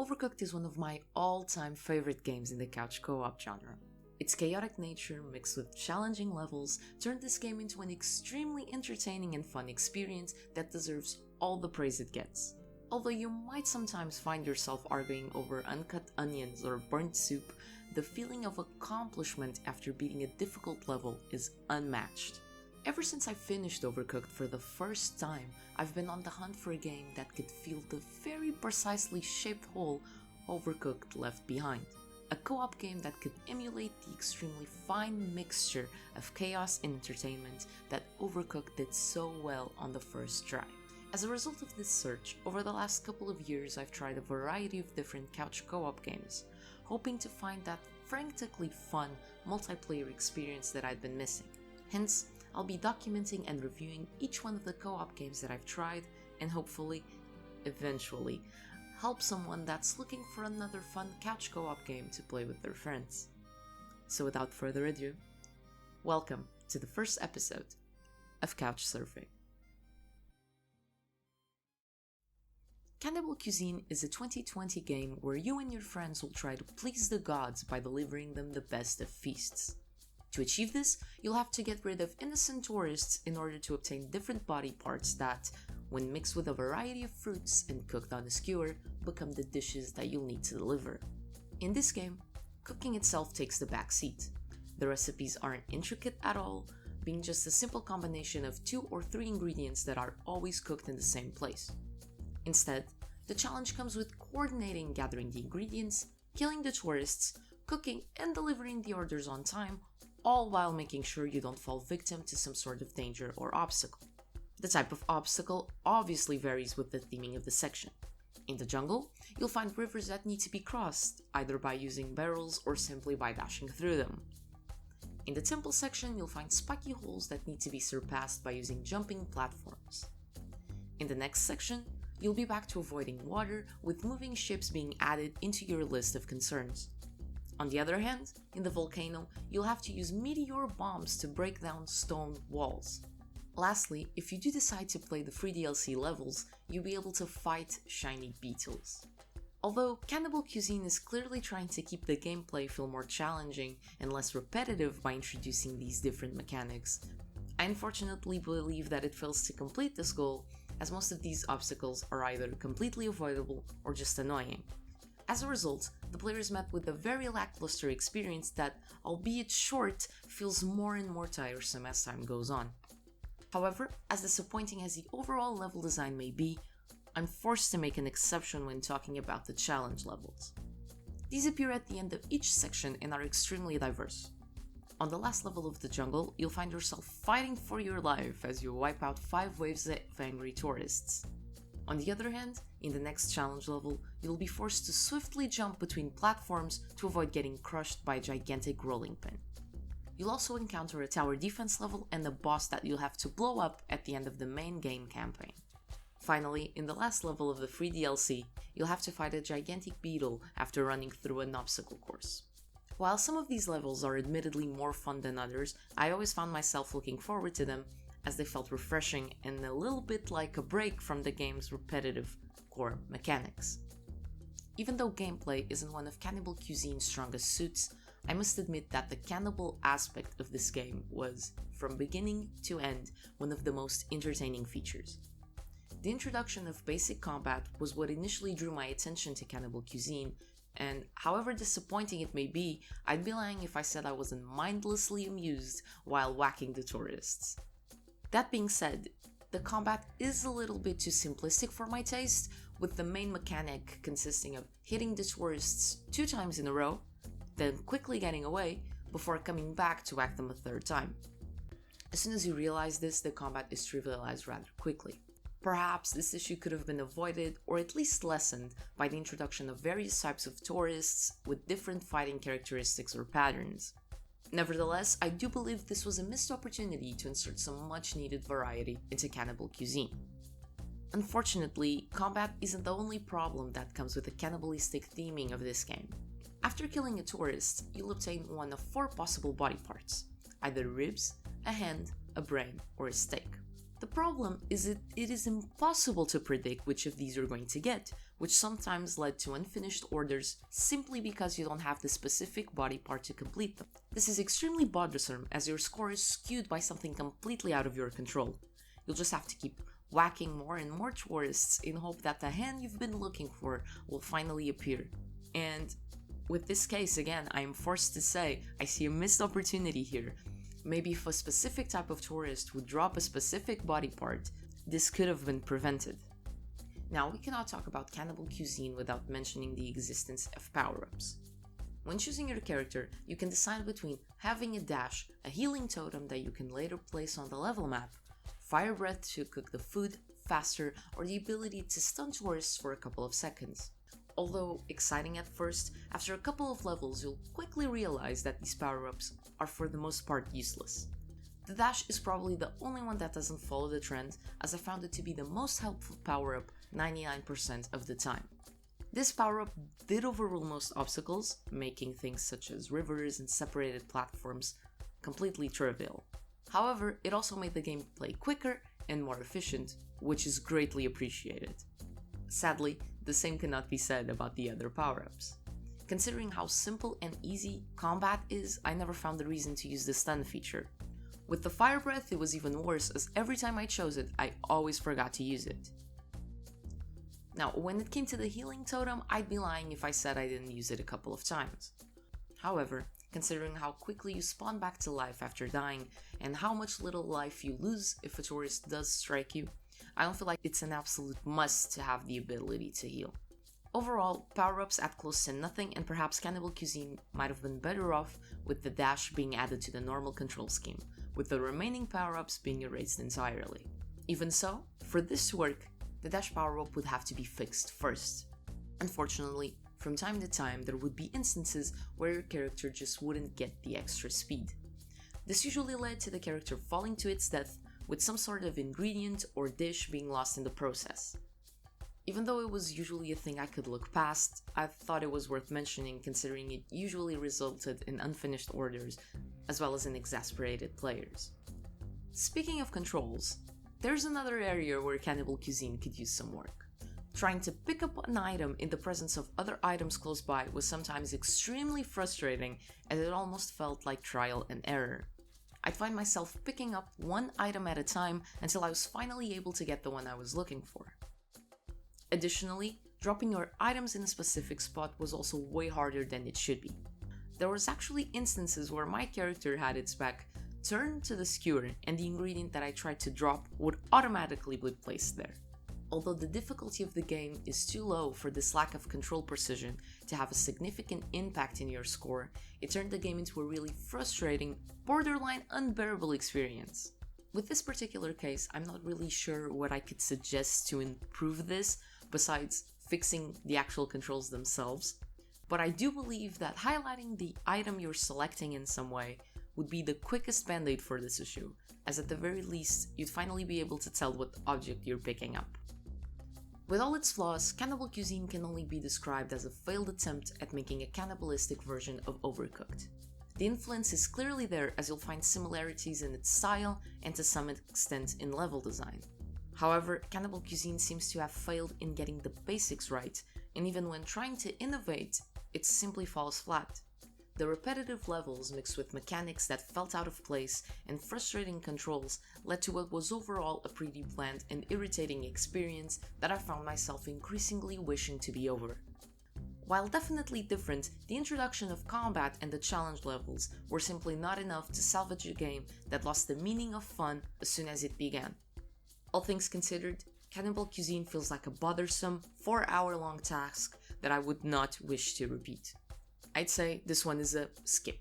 Overcooked is one of my all-time favorite games in the couch co-op genre. Its chaotic nature mixed with challenging levels turned this game into an extremely entertaining and fun experience that deserves all the praise it gets. Although you might sometimes find yourself arguing over uncut onions or burnt soup, the feeling of accomplishment after beating a difficult level is unmatched. Ever since I finished Overcooked for the first time, I've been on the hunt for a game that could fill the very precisely shaped hole Overcooked left behind. A co-op game that could emulate the extremely fine mixture of chaos and entertainment that Overcooked did so well on the first try. As a result of this search, over the last couple of years I've tried a variety of different couch co-op games, hoping to find that frantically fun multiplayer experience that I'd been missing. Hence, I'll be documenting and reviewing each one of the co-op games that I've tried and hopefully, eventually, help someone that's looking for another fun couch co-op game to play with their friends. So without further ado, welcome to the first episode of Couch Surfing. Cannibal Cuisine is a 2020 game where you and your friends will try to please the gods by delivering them the best of feasts. To achieve this, you'll have to get rid of innocent tourists in order to obtain different body parts that, when mixed with a variety of fruits and cooked on a skewer, become the dishes that you'll need to deliver. In this game, cooking itself takes the back seat. The recipes aren't intricate at all, being just a simple combination of 2 or 3 ingredients that are always cooked in the same place. Instead, the challenge comes with coordinating gathering the ingredients, killing the tourists, cooking and delivering the orders on time, all while making sure you don't fall victim to some sort of danger or obstacle. The type of obstacle obviously varies with the theming of the section. In the jungle, you'll find rivers that need to be crossed, either by using barrels or simply by dashing through them. In the temple section, you'll find spiky holes that need to be surpassed by using jumping platforms. In the next section, you'll be back to avoiding water, with moving ships being added into your list of concerns. On the other hand, in the volcano, you'll have to use meteor bombs to break down stone walls. Lastly, if you do decide to play the free DLC levels, you'll be able to fight shiny beetles. Although Cannibal Cuisine is clearly trying to keep the gameplay feel more challenging and less repetitive by introducing these different mechanics, I unfortunately believe that it fails to complete this goal, as most of these obstacles are either completely avoidable or just annoying. As a result, the player is met with a very lackluster experience that, albeit short, feels more and more tiresome as time goes on. However, as disappointing as the overall level design may be, I'm forced to make an exception when talking about the challenge levels. These appear at the end of each section and are extremely diverse. On the last level of the jungle, you'll find yourself fighting for your life as you wipe out 5 waves of angry tourists. On the other hand, in the next challenge level, you'll be forced to swiftly jump between platforms to avoid getting crushed by a gigantic rolling pin. You'll also encounter a tower defense level and a boss that you'll have to blow up at the end of the main game campaign. Finally, in the last level of the free DLC, you'll have to fight a gigantic beetle after running through an obstacle course. While some of these levels are admittedly more fun than others, I always found myself looking forward to them as they felt refreshing and a little bit like a break from the game's repetitive core mechanics. Even though gameplay isn't one of Cannibal Cuisine's strongest suits, I must admit that the cannibal aspect of this game was, from beginning to end, one of the most entertaining features. The introduction of basic combat was what initially drew my attention to Cannibal Cuisine, and however disappointing it may be, I'd be lying if I said I wasn't mindlessly amused while whacking the tourists. That being said, the combat is a little bit too simplistic for my taste, with the main mechanic consisting of hitting the tourists 2 times in a row, then quickly getting away before coming back to whack them a 3rd time. As soon as you realize this, the combat is trivialized rather quickly. Perhaps this issue could have been avoided or at least lessened by the introduction of various types of tourists with different fighting characteristics or patterns. Nevertheless, I do believe this was a missed opportunity to insert some much needed variety into Cannibal Cuisine. Unfortunately, combat isn't the only problem that comes with the cannibalistic theming of this game. After killing a tourist, you'll obtain one of 4 possible body parts, either ribs, a hand, a brain, or a steak. The problem is it is impossible to predict which of these you're going to get, which sometimes led to unfinished orders simply because you don't have the specific body part to complete them. This is extremely bothersome as your score is skewed by something completely out of your control. You'll just have to keep whacking more and more tourists in hope that the hand you've been looking for will finally appear. And with this case, again, I am forced to say I see a missed opportunity here. Maybe if a specific type of tourist would drop a specific body part, this could have been prevented. Now, we cannot talk about Cannibal Cuisine without mentioning the existence of power-ups. When choosing your character, you can decide between having a dash, a healing totem that you can later place on the level map, fire breath to cook the food faster, or the ability to stun tourists for a couple of seconds. Although exciting at first, after a couple of levels you'll quickly realize that these power-ups are for the most part useless. The dash is probably the only one that doesn't follow the trend, as I found it to be the most helpful power-up 99% of the time. This power-up did overrule most obstacles, making things such as rivers and separated platforms completely trivial. However, it also made the gameplay quicker and more efficient, which is greatly appreciated. Sadly, the same cannot be said about the other power-ups. Considering how simple and easy combat is, I never found the reason to use the stun feature. With the fire breath it was even worse, as every time I chose it, I always forgot to use it. Now, when it came to the healing totem, I'd be lying if I said I didn't use it a couple of times. However, considering how quickly you spawn back to life after dying, and how much little life you lose if a tourist does strike you, I don't feel like it's an absolute must to have the ability to heal. Overall, power-ups add close to nothing, and perhaps Cannibal Cuisine might have been better off with the dash being added to the normal control scheme, with the remaining power-ups being erased entirely. Even so, for this to work, the dash power-up would have to be fixed first. Unfortunately, from time to time there would be instances where your character just wouldn't get the extra speed. This usually led to the character falling to its death, with some sort of ingredient or dish being lost in the process. Even though it was usually a thing I could look past, I thought it was worth mentioning considering it usually resulted in unfinished orders, as well as in exasperated players. Speaking of controls, there's another area where Cannibal Cuisine could use some work. Trying to pick up an item in the presence of other items close by was sometimes extremely frustrating, as it almost felt like trial and error. I'd find myself picking up one item at a time until I was finally able to get the one I was looking for. Additionally, dropping your items in a specific spot was also way harder than it should be. There was actually instances where my character had its back turned to the skewer and the ingredient that I tried to drop would automatically be placed there. Although the difficulty of the game is too low for this lack of control precision to have a significant impact in your score, it turned the game into a really frustrating, borderline unbearable experience. With this particular case, I'm not really sure what I could suggest to improve this, besides fixing the actual controls themselves, but I do believe that highlighting the item you're selecting in some way would be the quickest band-aid for this issue, as at the very least, you'd finally be able to tell what object you're picking up. With all its flaws, Cannibal Cuisine can only be described as a failed attempt at making a cannibalistic version of Overcooked. The influence is clearly there, as you'll find similarities in its style and to some extent in level design. However, Cannibal Cuisine seems to have failed in getting the basics right, and even when trying to innovate, it simply falls flat. The repetitive levels mixed with mechanics that felt out of place and frustrating controls led to what was overall a pretty bland and irritating experience that I found myself increasingly wishing to be over. While definitely different, the introduction of combat and the challenge levels were simply not enough to salvage a game that lost the meaning of fun as soon as it began. All things considered, Cannibal Cuisine feels like a bothersome, 4-hour-long task that I would not wish to repeat. I'd say this one is a skip.